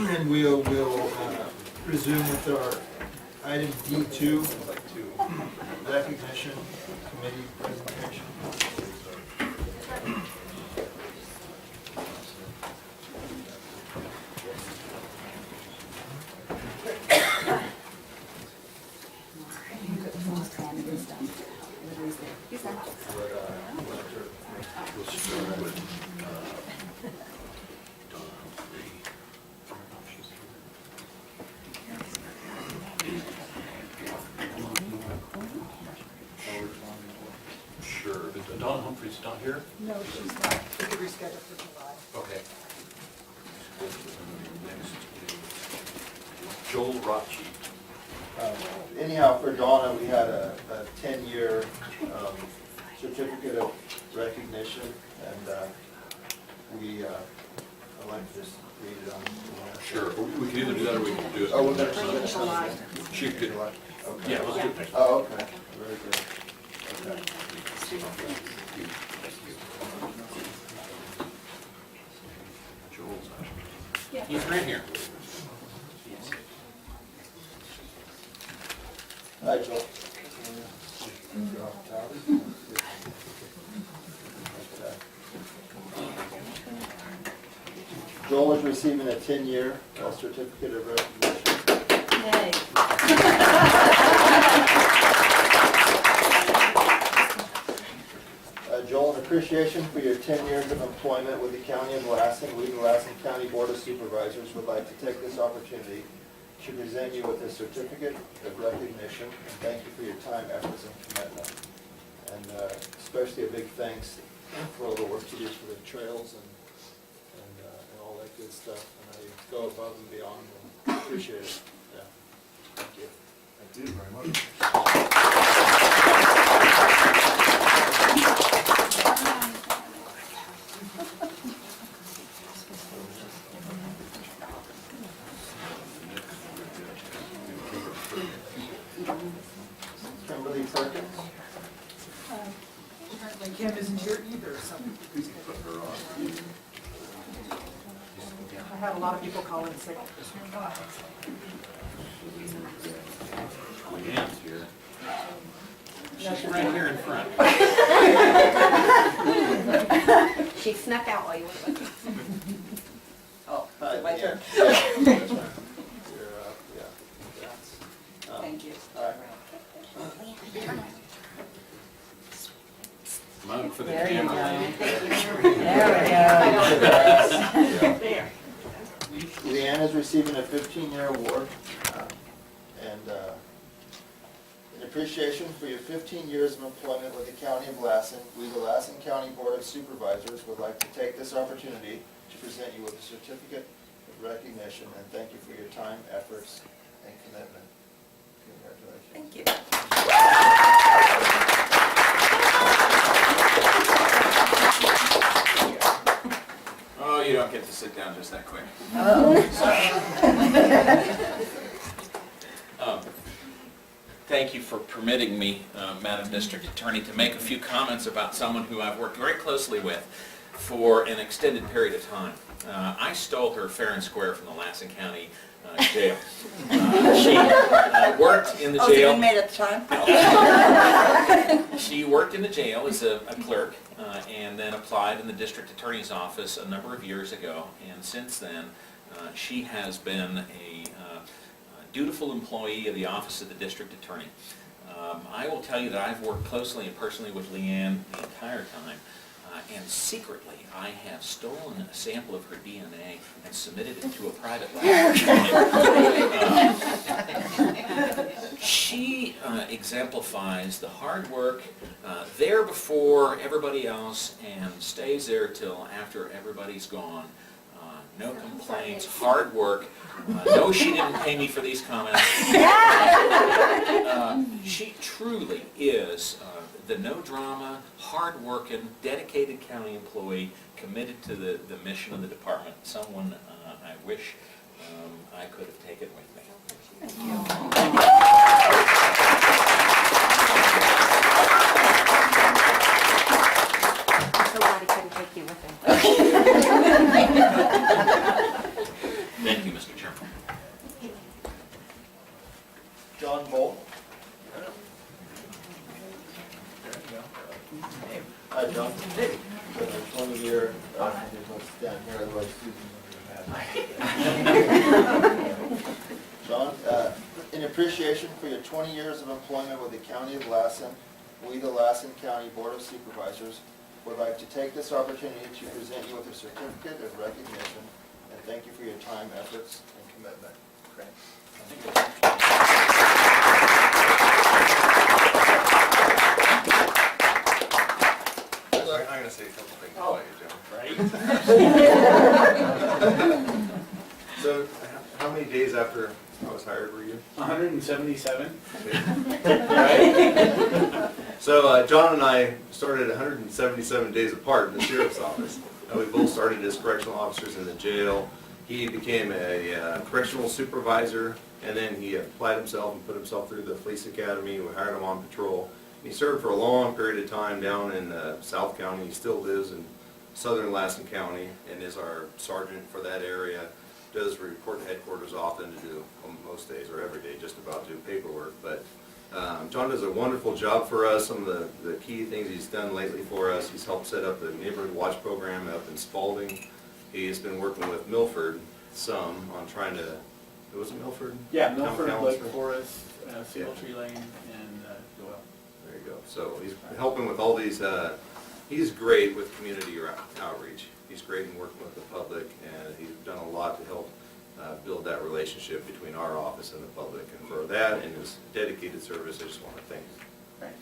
And we'll resume with our item D2, recognition committee presentation. Sure. Dawn Humphrey's not here? No, she's not. We could reschedule for July. Okay. Next is Joel Rotchi. Anyhow, for Donna, we had a 10-year certificate of recognition, and I'd like to just read it on. Sure. We can either do that or we can do it. Oh, we're gonna next finish time. July. She could. Okay. Yeah, let's do it next time. Oh, okay, very good. Okay. Joel's not. He's right here. Hi, Joel. Joel is receiving a 10-year certificate of recognition. Yay. Joel, in appreciation for your 10 years of employment with the County of Lassen, we, the Lassen County Board of Supervisors, would like to take this opportunity to present you with a certificate of recognition and thank you for your time, efforts, and commitment. And especially a big thanks for all the work you do for the trails and all that good stuff. And how you go above and beyond, and appreciate it. Yeah. Thank you. Thank you very much. Kimberly Perkins. Apparently Kim isn't here either, so. I had a lot of people call in sick. Leanne's here. She's right here in front. She snuck out while you were looking. Oh, Hi, my turn. Yeah. That's right. You're up, yeah. Congrats. Thank you. All right. Mug for the There you camera. There Leanne is receiving a 15-year award, and in appreciation for your 15 years of employment with the County of Lassen, we, the Lassen County Board of Supervisors, would like to take this opportunity to present you with a certificate of recognition and thank you for your time, efforts, and commitment. Congratulations. Thank you. Oh, you don't get to sit down just that quick. Thank you for permitting me, Madam District Attorney, to make a few comments about someone who I've worked very closely with for an extended period of time. I stole her fair and square from the Lassen County jail. She worked in the Oh, so jail. you made it at the time? She worked in the jail as a clerk and then applied in the district attorney's office a number of years ago. And since then, she has been a dutiful employee of the office of the district attorney. I will tell you that I've worked closely and personally with Leanne the entire time. And secretly, I have stolen a sample of her DNA and submitted it to a private lab. She exemplifies the hard work there before everybody else and stays there till after everybody's gone. No complaints, hard work. No, she didn't pay me for these comments. She truly is the no-drama, hard-working, dedicated county employee committed to the mission of the department. Someone I wish I could have taken with me. Thank you. I'm so glad he couldn't take you with him. Thank Thank you, Mr. Chairman. John Bolt. Hi, John. 20-year, let's stand here, otherwise Susan. John, in appreciation for your 20 years of employment with the County of Lassen, we, the Lassen County Board of Supervisors, would like to take this opportunity to present you with a certificate of recognition and thank you for your time, efforts, and commitment. Great. I'm gonna say a couple things while you're doing. Right? So, how many days after I was hired were you? 177. Right? So, John and I started 177 days apart in the sheriff's office. We both started as correctional officers in the jail. He became a correctional supervisor, and then he applied himself and put himself through the police academy. We hired him on patrol. He served for a long period of time down in South County. He still lives in southern Lassen County and is our sergeant for that area. Does report to headquarters often to do, most days or every day, just about do paperwork. But John does a wonderful job for us. Some of the key things he's done lately for us, he's helped set up the neighborhood watch program up in Spalding. He's been working with Milford some on trying to, was it Milford? Yeah, Town Milford, council? Lake Forest, Seal Tree Lane, and Doyle. There you go. So he's helping with all these, he's great with community outreach. He's great in working with the public, and he's done a lot to help build that relationship between our office and the public. And for that and his dedicated service, I just want to thank him. Right.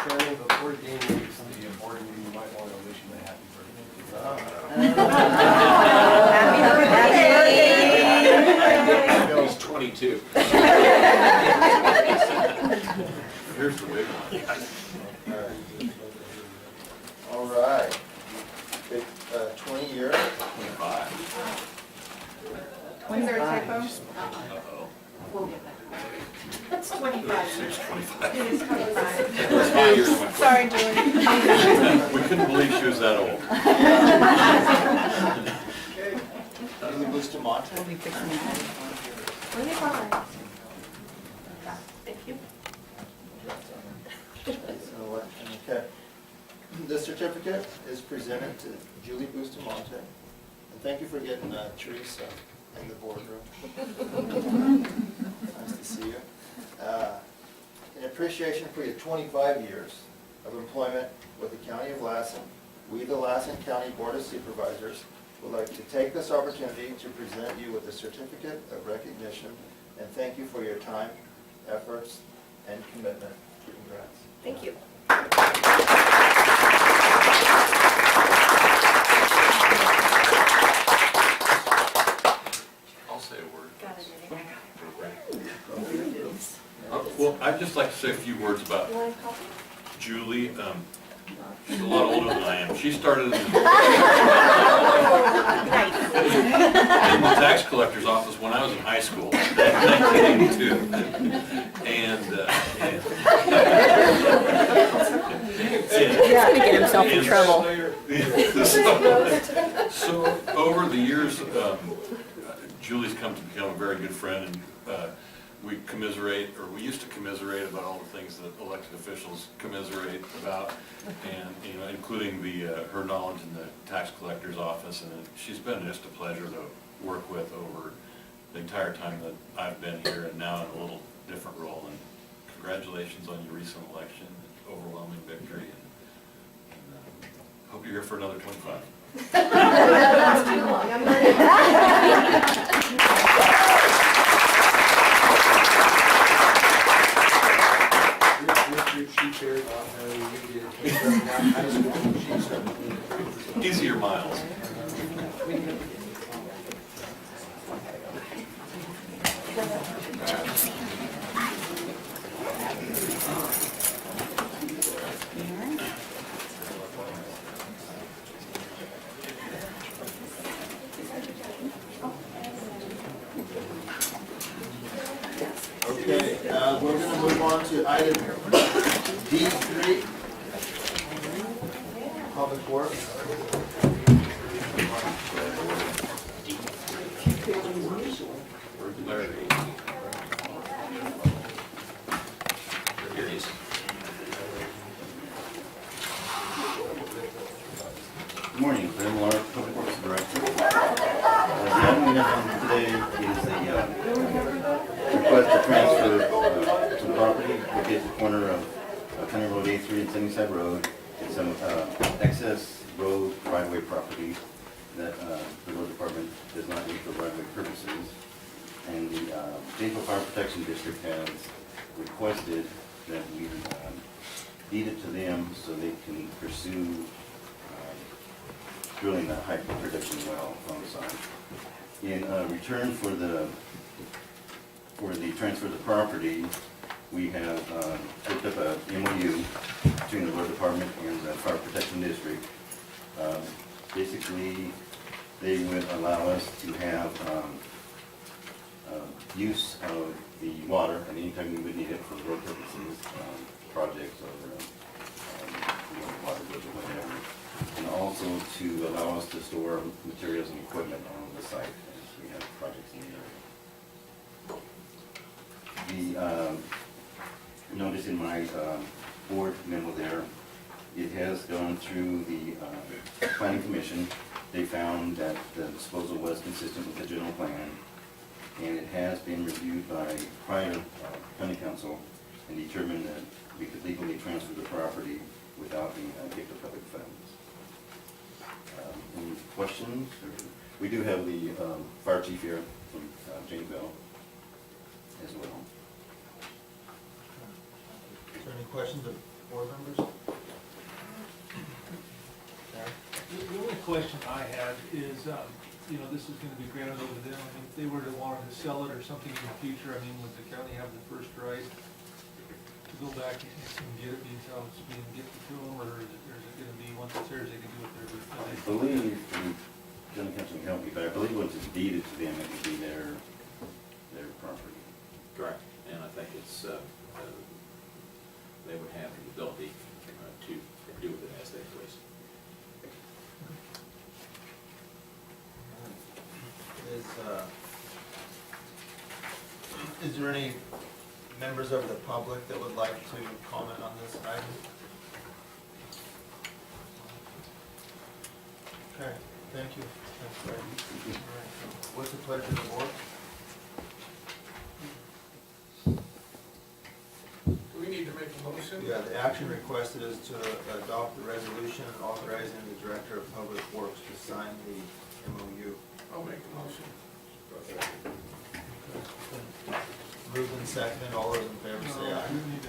Chairman, before Dean leaves the board meeting, you might want to wish him a happy birthday. He's 22. Here's the big one. All right. Big, 20 years. 25. Is there a typo? Uh-oh. We'll get that. It's 25. 625. It is 25. It's 5 years. Sorry, Julie. We couldn't believe she was that old. Julie Bustamante. We'll be fixing that. 25. Thank you. Okay. This certificate is presented to Julie Bustamante. And thank you for getting Teresa in the boardroom. Nice to see you. In appreciation for your 25 years of employment with the County of Lassen, we, the Lassen County Board of Supervisors, would like to take this opportunity to present you with a certificate of recognition and thank you for your time, efforts, and commitment. Congrats. Thank you. I'll say a word. Got it. Well, I'd just like to say a few words about You want a coffee? Julie. She's a lot older than I am. She started in the tax collector's office when I was in high school, back in 1982. He's gonna get himself in trouble. So over the years, Julie's come to become a very good friend, and we commiserate, or we used to commiserate about all the things that elected officials commiserate about, and including her knowledge in the tax collector's office, and she's been just a pleasure to work with over the entire time that I've been here, and now in a little different role. And congratulations on your recent election, overwhelming victory, and hope you're here for another 25. That's too long. I'm ready. She shared about how you did high school. She started. Easier miles. Okay, we're going to move on to item D3. Public Works. Here he is. Good morning, Ben Lar, Public Works Director. The item we have on today is a request to transfer some property located at the corner of County Road 83 and Sunnyside Road. It's some excess road right-of-way property that the road department does not need for right-of-way purposes. And the Janesville Fire Protection District has requested that we deed it to them so they can pursue drilling a high production well on the site. In return for the transfer of the property, we have picked up a MOU between the road department and the fire protection district. Basically, they would allow us to have use of the water, and anytime we would need it for road purposes, projects or water goes or whatever. And also to allow us to store materials and equipment on the site as we have projects in the area. The notice in my board memo there, it has gone through the planning commission. They found that the disposal was consistent with the general plan, and it has been reviewed by prior county council and determined that we could legally transfer the property without being kicked of public funds. Any questions? We do have the fire chief here from Janesville as well. Is there any questions of board members? The only question I had is, this is gonna be granted over to them. I mean, if they were to want to sell it or something in the future, I mean, would the county have the first right to go back and get it, until it's being gifted to them, or is it gonna be, once it's theirs, they can do what they're I believe, General Counsel can help me, but I believe once it's deeded to them, it would be their property. Correct. And I think it's, they would have the ability to do with it as they please. Is there any members of the public that would like to comment on this item? Okay, thank you. That's great. All right. What's the pleasure of the board? Do we need to make a motion? Yeah, the action requested is to adopt the resolution authorizing the Director of Public Works to sign the MOU. I'll make a motion. Moved and seconded, all those in favor say aye. We need to-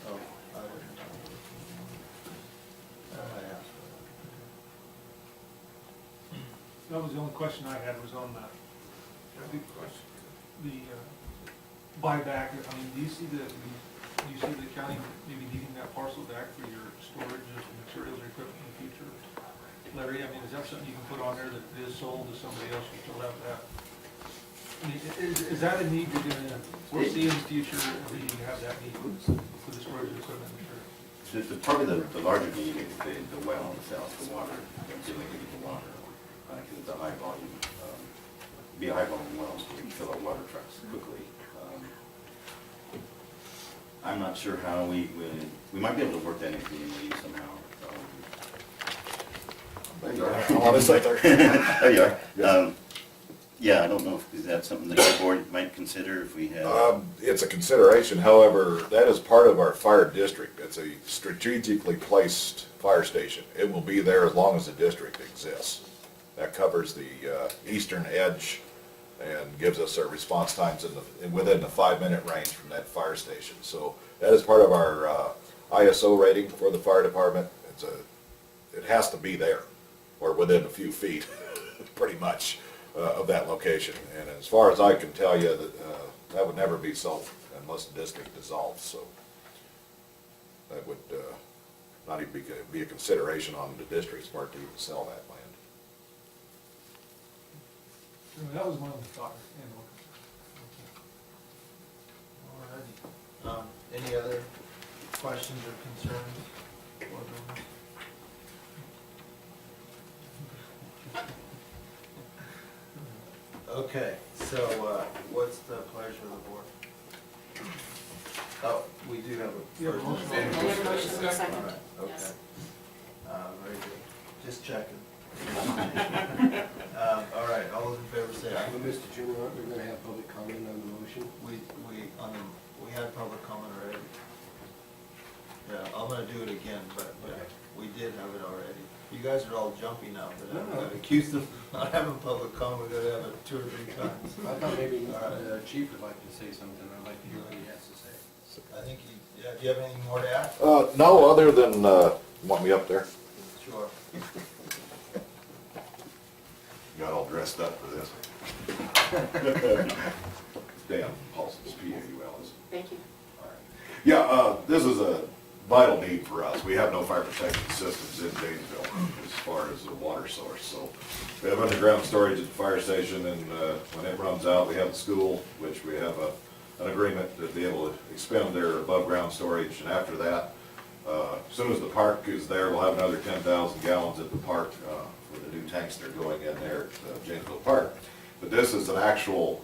Oh, I didn't know. I asked for That was the only question I had, was on the buyback. I mean, do you see the county maybe needing that parcel back for your storage of materials or equipment in the future? Larry, I mean, is that something you can put on there that is sold to somebody else, you still have that? I mean, is that a need you're gonna foresee in the future, or do you have that need for the storage of equipment? Probably the larger need is the well itself, the water, dealing with the water, because it's a high volume, be a high volume well, so we can fill up water trucks quickly. I'm not sure how we might be able to work that into the MOU somehow. There you are. Yeah, I don't know, is that something that the board might consider if we had? It's a consideration, however, that is part of our fire district. It's a strategically placed fire station. It will be there as long as the district exists. That covers the eastern edge and gives us our response times within the 5-minute range from that fire station. So that is part of our ISO rating for the fire department. It has to be there, or within a few feet, pretty much. Of that location, and as far as I can tell you, that would never be sold unless the district dissolves, so that would not even be a consideration on the district's part to even sell that land. I mean, that was one of the thoughts. Alrighty. Any other questions or concerns? Board members? Okay, so, what's the pleasure of the board? Oh, we do have a Yeah, first. motion. We have a motion and a second. Alright, okay. Yes. Very good. Just checking. All right, all those in favor say aye. But Mr. Chairman, aren't we gonna have public comment on the motion? We had public comment already. Yeah, I'm gonna do it again, but we did have it already. You guys are all jumpy now, but I'm gonna accuse them of not having public comment, we're gonna have it 2 or 3 times. I thought maybe the chief would like to say something. I'd like to hear what he has to say. I think yeah, do you have anything more to add? No, other than, want me up there? Sure. Got all dressed up for this. Dan Paulson's P-A-U-L-S. Thank you. Yeah, this is a vital need for us. We have no fire protection systems in Janesville as far as the water source. So we have underground storage at the fire station, and when it runs out, we have the school, which we have an agreement to be able to expend their above-ground storage. And after that, as soon as the park is there, we'll have another 10,000 gallons at the park for the new tanks that are going in there at Janesville Park. But this is an actual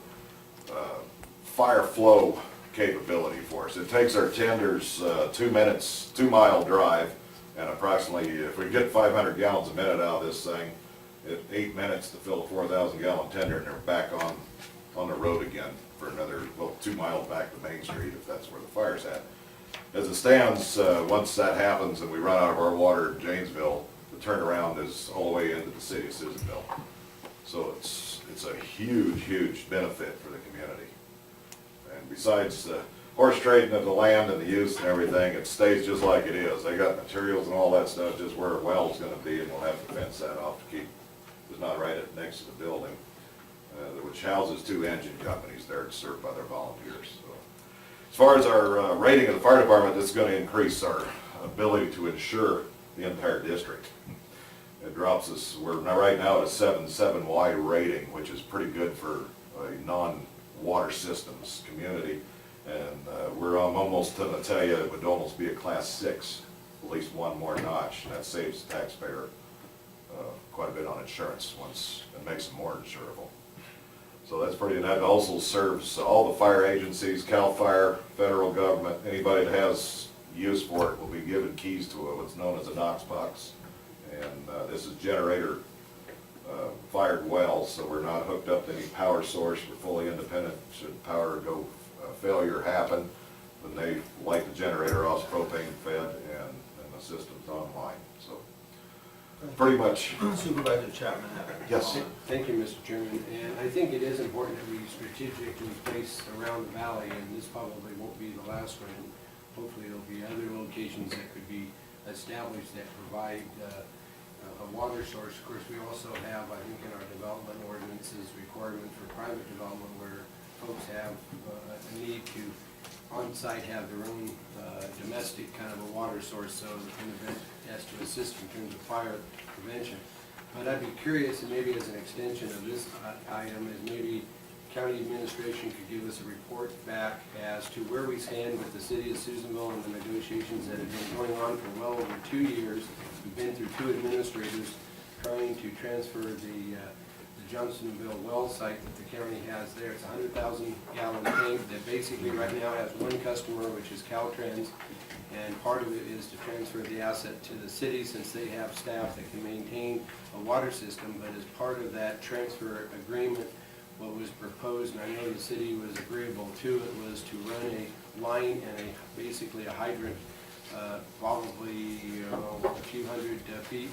fire flow capability for us. It takes our tenders 2 minutes, 2-mile drive, and approximately, if we get 500 gallons a minute out of this thing, 8 minutes to fill a 4,000 gallon tender, and they're back on the road again for another, 2 miles back to Main Street, if that's where the fire's at. As it stands, once that happens and we run out of our water in Janesville, the turnaround is all the way into the city of Susanville. So it's a huge, huge benefit for the community. And besides the horse trading of the land and the use and everything, it stays just like it is. They got materials and all that stuff just where a well's gonna be, and we'll have to fence that off to keep, it's not right next to the building, which houses 2 engine companies there to serve by their volunteers. So, as far as our rating of the fire department, this is gonna increase our ability to insure the entire district. It drops us, we're now right now at a 7.7Y rating, which is pretty good for a non-water systems community. And we're almost to tell you it would almost be a class 6, at least one more notch. And that saves the taxpayer quite a bit on insurance once, and makes them more insurable. So that's pretty, and that also serves all the fire agencies, CAL FIRE, federal government, anybody that has use for it will be given keys to what's known as a Knox box. And this is generator fired wells, so we're not hooked up to any power source. We're fully independent. Should power go failure happen, then they light the generator off, propane fed, and the system's online. So pretty much. Supervisor Chapman had it. Yes. Thank you, Mr. Chairman. And I think it is important that we strategically place around the valley, and this probably won't be the last one. Hopefully there'll be other locations that could be established that provide a water source. Of course, we also have, I think, in our development ordinances, requirement for private development where folks have a need to on-site have their own domestic kind of a water source, so in event as to assist in terms of fire prevention. But I'd be curious, and maybe as an extension of this item, is maybe county administration could give us a report back as to where we stand with the city of Susanville and the negotiations that have been going on for well over 2 years. We've been through 2 administrators trying to transfer the Johnsonville well site that the county has there. It's a 100,000 gallon tank that basically right now has one customer, which is Caltrans, and part of it is to transfer the asset to the city since they have staff that can maintain a water system. But as part of that transfer agreement, what was proposed, and I know the city was agreeable to it, was to run a line and basically a hydrant, probably a few hundred feet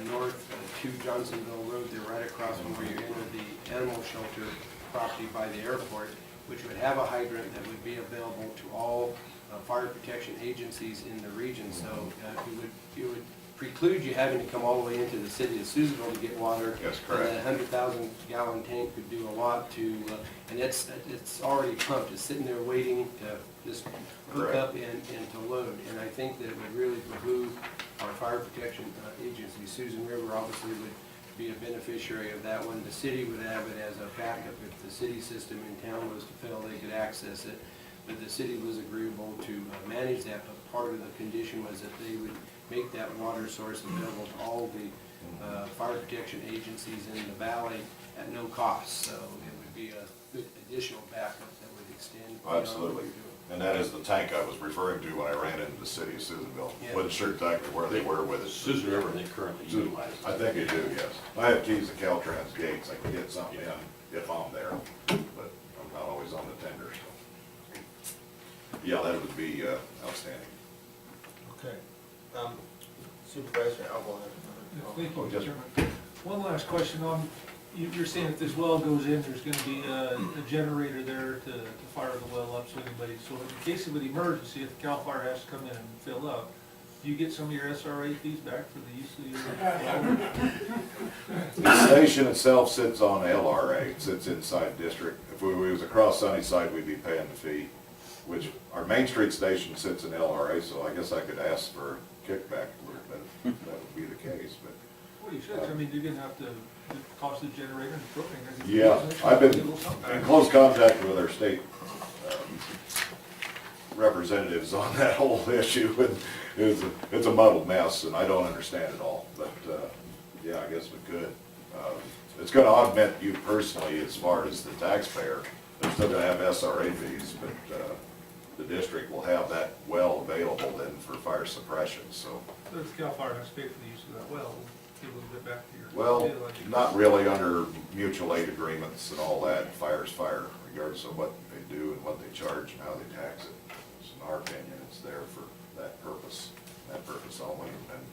north to Johnsonville Road. They're right across from where you enter the animal shelter property by the airport, which would have a hydrant that would be available to all fire protection agencies in the region. So it would preclude you having to come all the way into the city of Susanville to get water. Yes, correct. And that 100,000 gallon tank could do a lot to, and it's already pumped. It's sitting there waiting to just hook Correct. up and to load. And I think that it would really behoove our fire protection agency. Susan River obviously would be a beneficiary of that one. The city would have it as a backup. If the city system in town was to fail, they could access it. But the city was agreeable to manage that, but part of the condition was that they would make that water source available to all the fire protection agencies in the valley at no cost, so it would be a good additional backup that would extend. beyond what Absolutely. we're doing. And that is the tank I was referring to when I ran into the city of Susanville. Yeah. Wasn't sure exactly where they were with it. Susan River, they currently utilize it. I think they do, yes. I have keys to Caltrans gates, I can get something in if I'm there, but I'm not always on the tender, so. Yeah, that would be outstanding. Okay. Supervisor Alvarez. Thank Oh, you, yes. Chairman. One last question on, you're saying if this well goes in, there's gonna be a generator there to fire the well up, so anybody, so in case of an emergency, if the CAL FIRE has to come in and fill up, do you get some of your SRA fees back for the use of your? The station itself sits on LRA, it sits inside district. If we was across Sunnyside, we'd be paying the fee, which our Main Street station sits in LRA, so I guess I could ask for a kickback a little bit, if that would be the case, but. Well, you should, I mean, you're gonna have to, the cost of the generator and the propane. Yeah, I've been in close contact with our state representatives on that whole issue, and it's a muddled mess, and I don't understand it all, but, yeah, I guess we could. It's gonna augment you personally as far as the taxpayer. They're still gonna have SRA fees, but, the district will have that well available then for fire suppression, so. So if CAL FIRE has to pay for the use of that well, give a little bit back to your. Well, deal, like you- not really under mutual aid agreements and all that. Fire's fire, regardless of what they do and what they charge and how they tax it. So in our opinion, it's there for that purpose only. And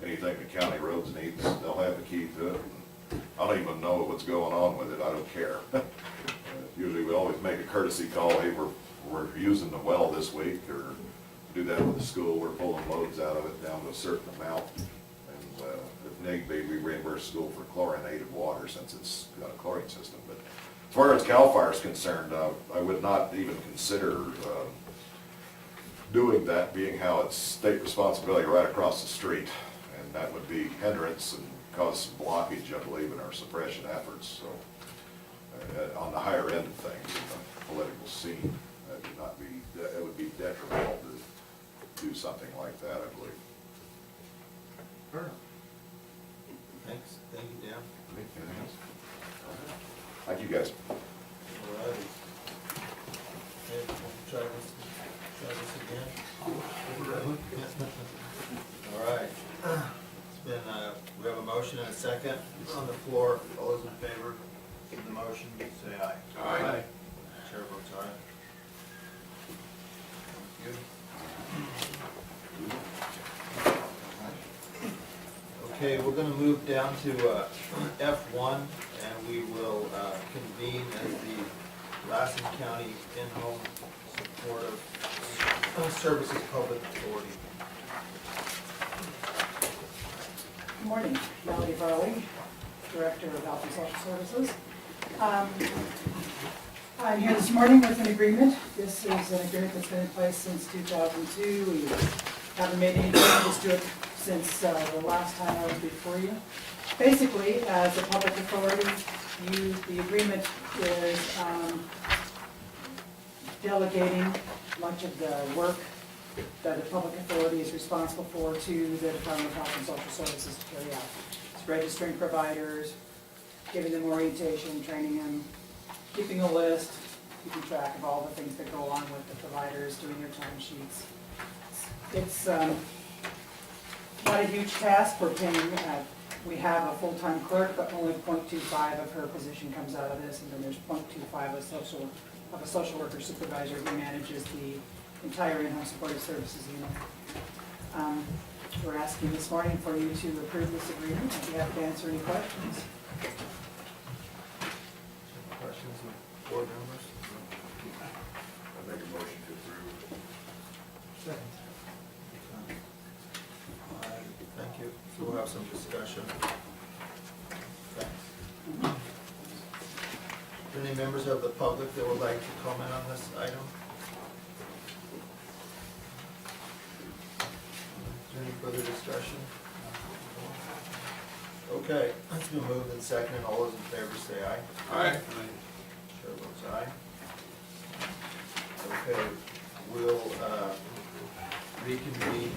anything the county roads needs, they'll have the key to it. I don't even know what's going on with it, I don't care. Usually we always make a courtesy call, hey, we're using the well this week, or do that with the school, we're pulling loads out of it down to a certain amount. And if need be, we reimburse school for chlorinated water since it's got a chlorine system. But as far as CAL FIRE is concerned, I would not even consider doing that, being how it's state responsibility right across the street. And that would be hindrance and cause some blockage, I believe, in our suppression efforts. So on the higher end of things in the political scene, it would be detrimental to do something like that, I believe. Fair enough. Thanks, thank you, Dan. Anything else? Thank you, guys. All righty. Okay, we'll try this again. All right. It's been, we have a motion and a second on the floor. All those in favor of the motion, say aye. Aye. Chair votes aye. Thank you. Okay, we're gonna move down to F1, and we will convene as the Lassen County In-Home Supportive Services Public Authority. Good morning, Melody Varley, Director of Health and Social Services. I'm here this morning with an agreement. This is an agreement that's been in place since 2002. We haven't made any changes to it since the last time I was before you. Basically, as a public authority, the agreement is delegating much of the work that a public authority is responsible for to the Department of Health and Social Services to carry out. It's registering providers, giving them orientation, training them, keeping a list, keeping track of all the things that go on with the providers, doing their time sheets. It's not a huge task. We're paying, we have a full-time clerk, but only 0.25 of her position comes out of this, and then there's 0.25 of a social worker supervisor who manages the entire in-home supportive services unit. We're asking this morning for you to approve this agreement. I'd be happy to answer any questions. Questions of board members? I make a motion to approve. Second. Thank you. So we'll have some discussion. Thanks. Any members of the public that would like to comment on this item? Is there any further discussion? Okay, it's been moved and seconded. All those in favor say aye. Aye. Chair votes aye. Okay, we'll reconvene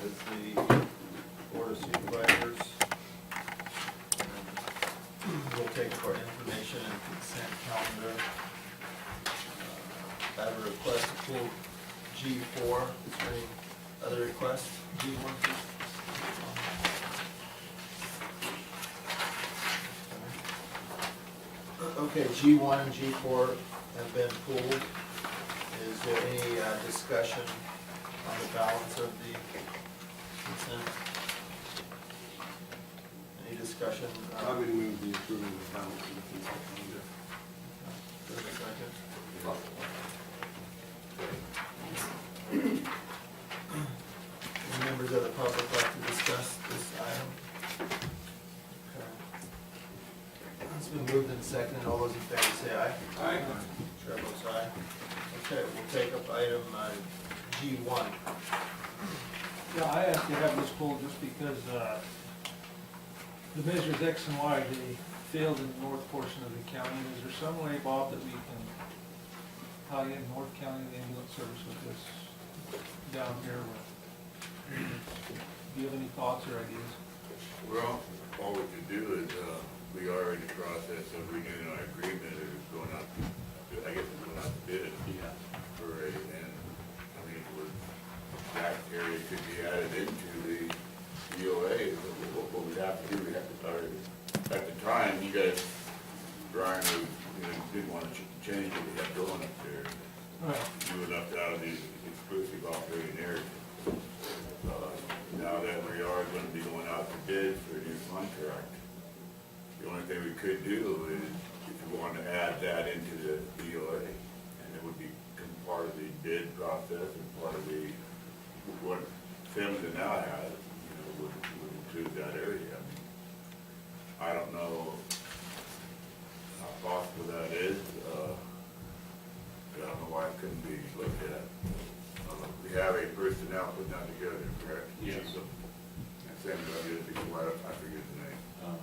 as the Board of Supervisors. calendar. I have a request to pull G4. Is there any other requests? G1, Okay, G1 and G4 have been pulled. Is there any discussion on the balance of the consent? Any discussion? I would move the approval of the balance of the consent calendar. Is there a second? Any members of the public like to discuss this item? Okay. It's been moved and seconded. All those in favor say aye. Aye. Chair votes aye. Okay, we'll take up item G1. Yeah, I asked to have this pulled just because the measures X and Y, they failed in the north portion of the county. Is there some way, Bob, that we can tie in North County ambulance service with this down here? Do you have any thoughts or ideas? Well, all we could do is, we are in the process of renewing our agreement, it's going out, I guess it's going out to bid. Yeah. For a, and, I mean, that area could be added into the EOA, what we have to do, we have to, at the time, you guys, Brian, didn't want to change what we had going up there. Right. You were left out of the exclusive operating area. Now that we are going to be going out to bid for a new contract, the only thing we could do is, if you wanted to add that into the EOA, and it would become part of the bid process and part of the, what Sims now has, would include that area. I don't know how possible that is, but I don't know why it couldn't be looked at. We have a personnel putting that together, correct? Yes. Same, I forget the name.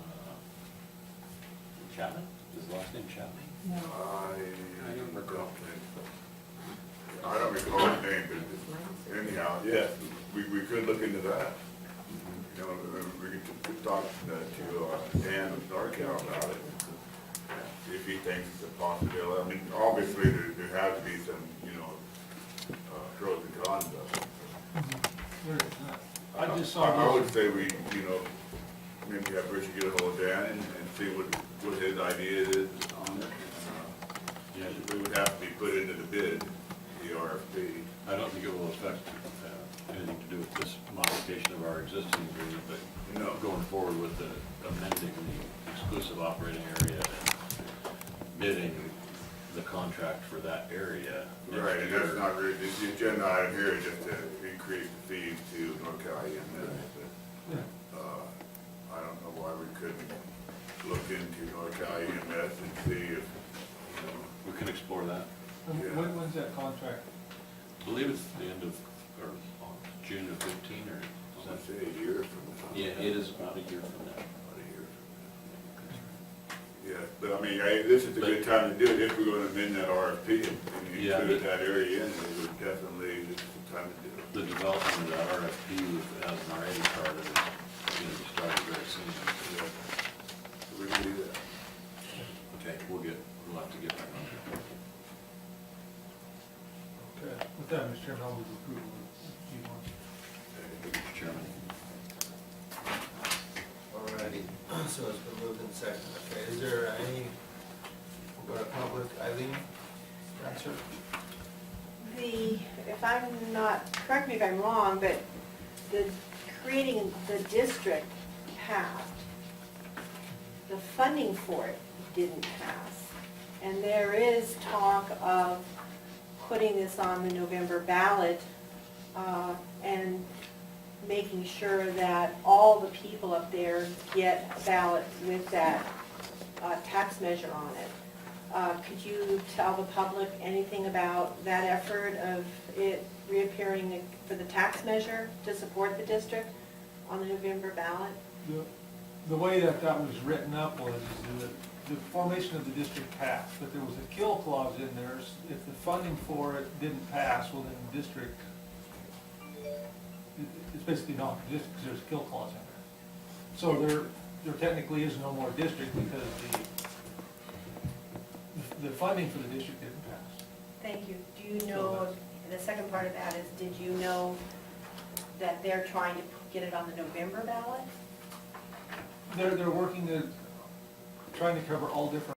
Chapman? Is his last name Chapman? I don't recall the name. I don't recall the name, but anyhow, yes, we could look into that. You know, we could talk to Dan of NorCal about it, if he thinks it's a possibility. I mean, obviously, there has to be some, pros and cons of it. I just saw I would this, say we, maybe have Richard get a hold of Dan and see what his idea is on it. Yeah, we would have to be put into the bid, the RFP. I don't think it will affect anything to do with this modification of our existing agreement, but No. going forward with the amending the exclusive operating area and bidding the contract for that area. Right, and that's not really, the agenda item here is just to increase the fees to NorCal EMS. yeah. I don't know why we couldn't look into NorCal EMS and see if, We can explore that. Yeah. When's that contract? I believe it's the end of, or June of 15, or is let's that? say a year from now. Yeah, it is about a year from now. About a year from now. Yeah, but I mean, this is a good time to do it, if we're gonna amend that RFP and Yeah, include but- that area in, it would definitely, this is the time to do it. The development of that RFP, if it hasn't already started, is going to be started very soon. Yeah. So we can do that. Okay, we'll have to get back on track. Okay. With that, Mr. Chairman, I'll move approval of G1. Mr. Chairman. Alrighty, so it's been moved and seconded. Okay, is there any, we'll go to public, Eileen? Answer? If I'm not, correct me if I'm wrong, but creating the district passed. The funding for it didn't pass. And there is talk of putting this on the November ballot and making sure that all the people up there get a ballot with that tax measure on it. Could you tell the public anything about that effort of it reappearing for the tax measure to support the district on the November ballot? The way that was written up was that the formation of the district passed, but there was a kill clause in there. If the funding for it didn't pass, well, then the district, it's basically not the district, because there's a kill clause in there. So there technically is no more district, because the funding for the district didn't pass. Thank you. Do you know, the second part of that is, did you know that they're trying to get it on the November ballot? They're working trying to cover all different